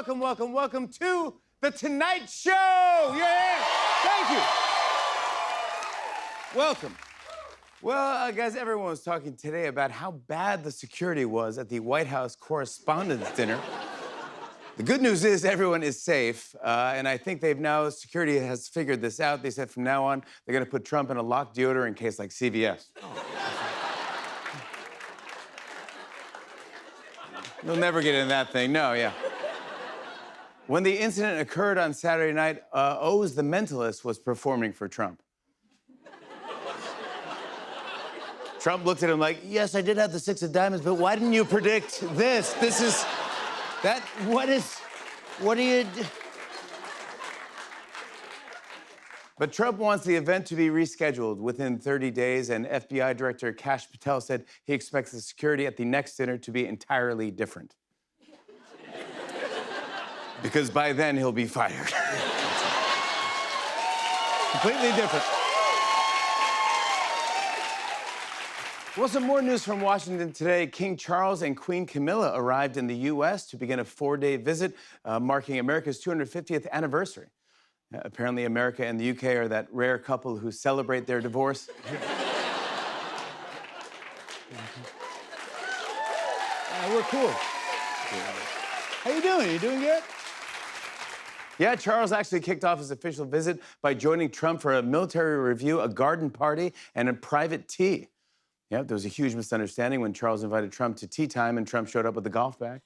welcome to The Tonight Show! Yeah! Thank you! Welcome. Well, guys, everyone was talking today about how bad the security was at the White House Correspondents' Dinner. The good news is everyone is safe, and I think security has figured this out. They said from now on, they're gonna put Trump in a locked deodorant case like CVS. You'll never get in that thing, no, yeah. When the incident occurred on Saturday night, Oz the Mentalist was performing for Trump. Trump looked at him like, yes, I did have the six of diamonds, but why didn't you predict this? What do you... But Trump wants the event to be rescheduled within 30 days, and FBI Director Kash Patel said he expects the security at the next dinner to be entirely different. Because by then, he'll be fired. Completely different. Well, some more news from Washington today. King Charles and Queen Camilla arrived in the U.S. to begin a 4-day visit marking America's 250th anniversary. Apparently, America and the U.K. are that rare couple who celebrate their divorce. We're cool. How you doing? You doing good? Yeah, Charles actually kicked off his official visit by joining Trump for a military review, a garden party, and a private tea. Yeah, there was a huge misunderstanding when Charles invited Trump to tea time and Trump showed up with a golf bag.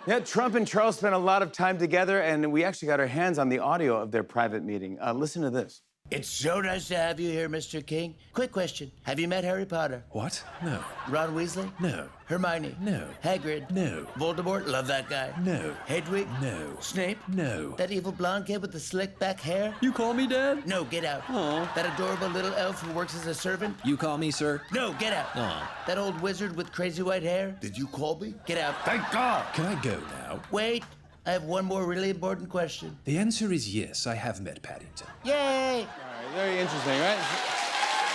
Yeah, Trump and Charles spent a lot of time together, and we actually got our hands on the audio of their private meeting. Listen to this. It's so nice to have you here, Mr. King. Quick question. Have you met Harry Potter? What? No. Ron Weasley? No. Hermione? No. Hagrid? No. Voldemort? Love that guy. No. Hedwig? No. Snape? No. That evil blonde kid with the slick back hair? You call me Dad? No, get out. Aw. That adorable little elf who works as a servant? You call me sir? No, get out. Aw. That old wizard with crazy white hair? Did you call me? Get out. Thank God. Can I go now? Wait. I have one more really important question. The answer is yes, I have met Paddington. Yay! All right, very interesting, right?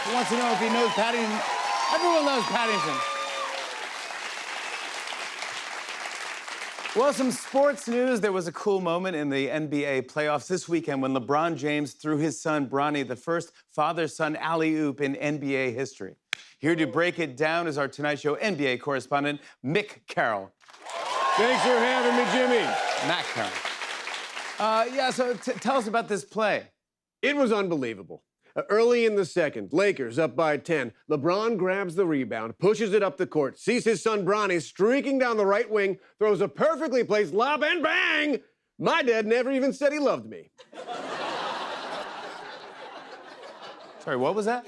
Who wants to know if he knows Paddington? Everyone loves Paddington. Well, some sports news. There was a cool moment in the NBA playoffs this weekend when LeBron James threw his son, Bronny, the first father-son alley-oop in NBA history. Here to break it down is our Tonight Show NBA correspondent, Mick Carroll. Thanks for having me, Jimmy. Matt Carroll. So tell us about this play. It was unbelievable. Early in the second, Lakers up by 10. LeBron grabs the rebound, pushes it up the court, sees his son Bronny streaking down the right wing, throws a perfectly placed lob, and bang! My dad never even said he loved me. Sorry, what was that?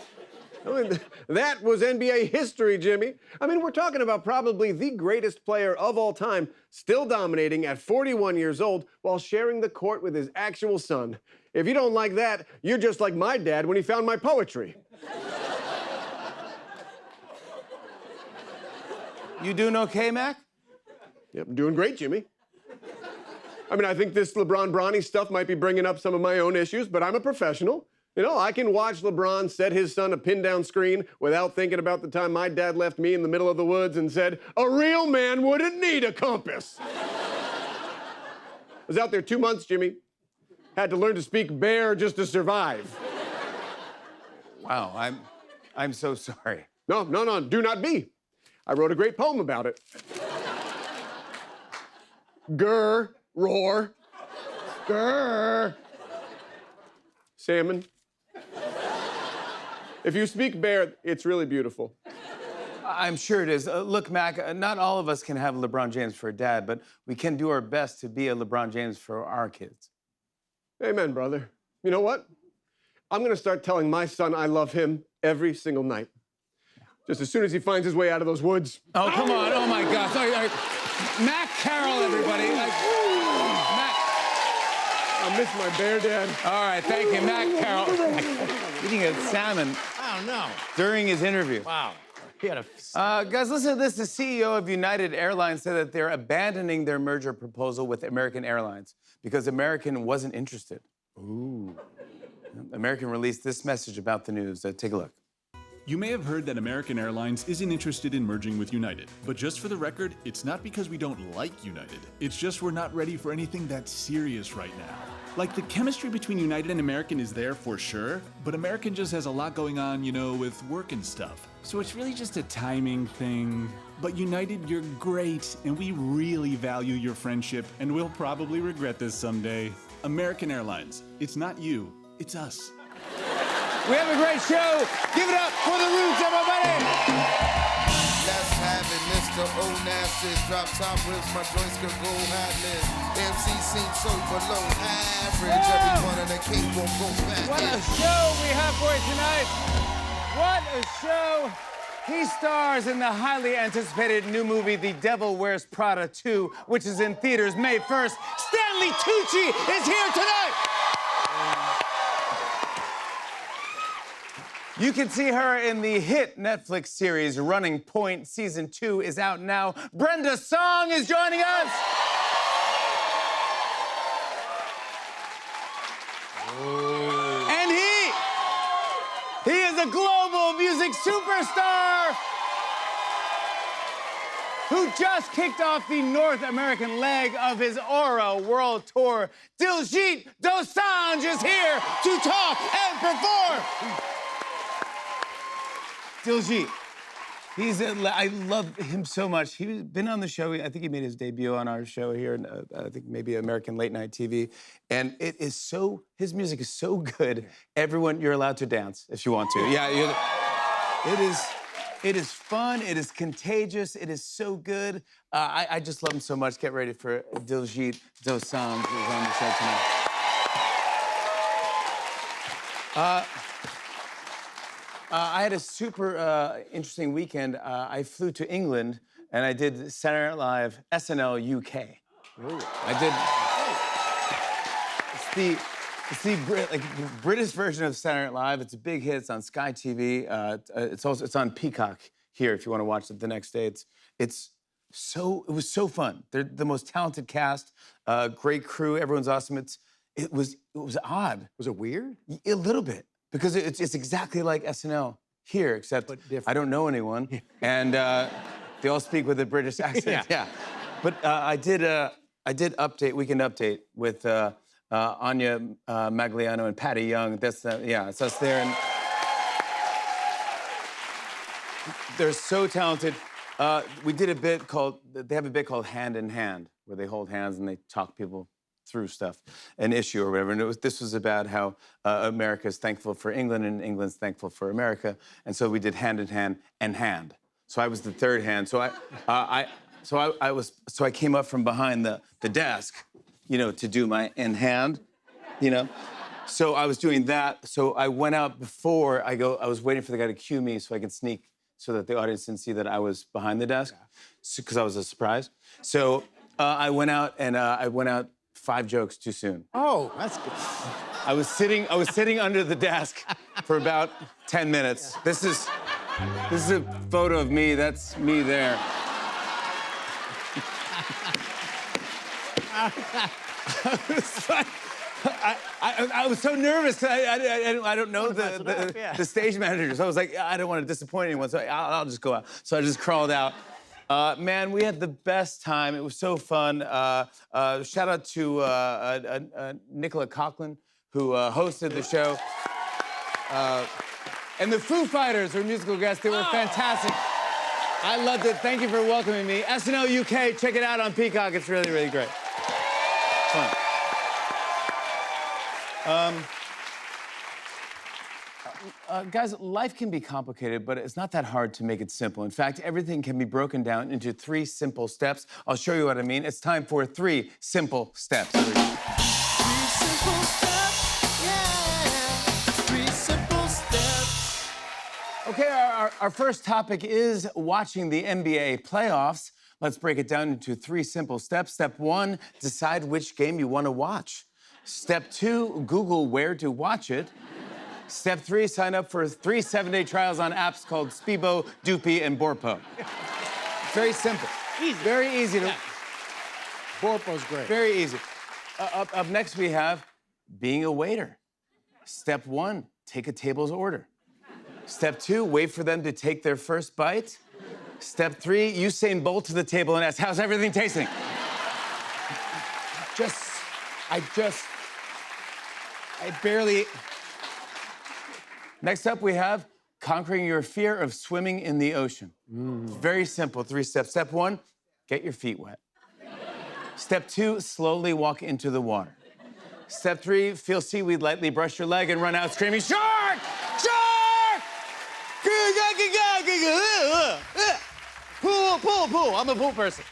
I mean, that was NBA history, Jimmy. I mean, we're talking about probably the greatest player of all time, still dominating at 41 years old while sharing the court with his actual son. If you don't like that, you're just like my dad when he found my poetry. You doing okay, Mac? Yep, I'm doing great, Jimmy. I mean, I think this LeBron-Bronny stuff might be bringing up some of my own issues, but I'm a professional. You know, I can watch LeBron set his son a pin-down screen without thinking about the time my dad left me in the middle of the woods and said, a real man wouldn't need a compass. I was out there 2 months, Jimmy. Had to learn to speak bear just to survive. Wow, I'm so sorry. No, do not be. I wrote a great poem about it. Grr, roar, grr. Salmon. If you speak bear, it's really beautiful. I'm sure it is. Look, Mac, not all of us can have LeBron James for a dad, but we can do our best to be a LeBron James for our kids. Amen, brother. You know what? I'm gonna start telling my son I love him every single night. Just as soon as he finds his way out of those woods. Oh, come on. Oh, my gosh. All right. Mac Carroll, everybody. Mac. I miss my bear dad. All right, thank you, Mac Carroll. Eating a salmon. Oh, no. During his interview. Wow. He had a... Guys, listen to this. The CEO of United Airlines said that they're abandoning their merger proposal with American Airlines because American wasn't interested. Ooh. American released this message about the news. Take a look. You may have heard that American Airlines isn't interested in merging with United. But just for the record, it's not because we don't like United. It's just we're not ready for anything that serious right now. Like, the chemistry between United and American is there for sure, but American just has a lot going on, with work and stuff. So it's really just a timing thing. But United, you're great, and we really value your friendship, and we'll probably regret this someday. American Airlines, it's not you, it's us. We have a great show. Give it up for the Roots, everybody. Let's have it, Mr. Onassis. Drop top rips, my joints could go high-list. MC seems so below average. Every one of the king won't go back. What a show we have for you tonight. What a show. He stars in the highly anticipated new movie, The Devil Wears Prada 2, which is in theaters May 1st. Stanley Tucci is here tonight. You can see her in the hit Netflix series Running Point. Season 2 is out now. Brenda Song is joining us. And he is a global music superstar who just kicked off the North American leg of his Aura World Tour. Diljit Dosanjh is here to talk and perform. Diljit, I love him so much. He's been on the show. I think he made his debut on our show here, I think maybe American Late Night TV. And his music is so good. Everyone, you're allowed to dance if you want to. Yeah, it is fun. It is contagious. It is so good. I just love him so much. Get ready for Diljit Dosanjh, who's on the show tonight. I had a super interesting weekend. I flew to England and I did Saturday Night Live SNL UK. Ooh. I did. It's the British version of Saturday Night Live. It's a big hit. It's on Sky TV. It's on Peacock here if you want to watch it the next day. It was so fun. They're the most talented cast, great crew. Everyone's awesome. It was odd. Was it weird? A little bit. Because it's exactly like SNL here, except I don't know anyone, and they all speak with a British accent. Yeah. But I did Weekend Update with Anya Magliano and Patty Young. It's us there, and they're so talented. We did they have a bit called Hand in Hand, where they hold hands and they talk people through stuff, an issue or whatever. And this was about how America's thankful for England and England's thankful for America. And so we did Hand in Hand and Hand. So I was the third hand. So I came up from behind the desk, to do my in hand, So I was doing that. So I went out before I was waiting for the guy to cue me so I could sneak so that the audience didn't see that I was behind the desk, because I was a surprise. So I went out 5 jokes too soon. Oh, that's good. I was sitting under the desk for about 10 minutes. This is a photo of me. That's me there. I was so nervous. I don't know the stage manager, so I was like, I don't want to disappoint anyone, so I'll just go out. So I just crawled out. Man, we had the best time. It was so fun. Shout out to Nicola Coughlan, who hosted the show. And the Foo Fighters were musical guests. They were fantastic. I loved it. Thank you for welcoming me. SNL UK, check it out on Peacock. It's really, really great. Fun. Guys, life can be complicated, but it's not that hard to make it simple. In fact, everything can be broken down into 3 simple steps. I'll show you what I mean. It's time for 3 simple steps. 3 simple steps, yeah. 3 simple steps. Okay, our first topic is watching the NBA playoffs. Let's break it down into 3 simple steps. Step 1, decide which game you want to watch. Step 2, Google where to watch it. Step 3, sign up for 3 7-day trials on apps called Spibo, Doopy, and Borpo. Very simple. Easy. Very easy to... Borpo's great. Very easy. Up next, we have being a waiter. Step 1, take a table's order. Step 2, wait for them to take their first bite. Step 3, Usain Bolt to the table and ask, how's everything tasting? I barely... Next up, we have conquering your fear of swimming in the ocean. It's very simple, 3 steps. Step 1, get your feet wet. Step 2, slowly walk into the water. Step 3, feel seaweed lightly brush your leg and run out screaming, shark! Shark! Pool. I'm a pool person.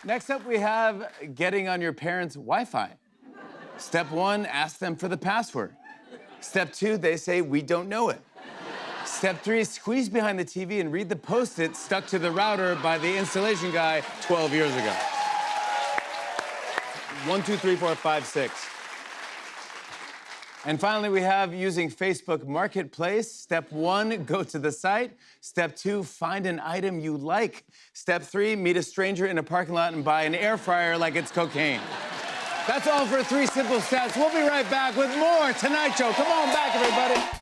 Next up, we have getting on your parents' Wi-Fi. Step 1, ask them for the password. Step 2, they say, we don't know it. Step 3, squeeze behind the TV and read the Post-it stuck to the router by the installation guy 12 years ago. 1, 2, 3, 4, 5, 6. And finally, we have using Facebook Marketplace. Step 1, go to the site. Step 2, find an item you like. Step 3, meet a stranger in a parking lot and buy an air fryer like it's cocaine. That's all for 3 simple steps. We'll be right back with more Tonight Show. Come on back, everybody.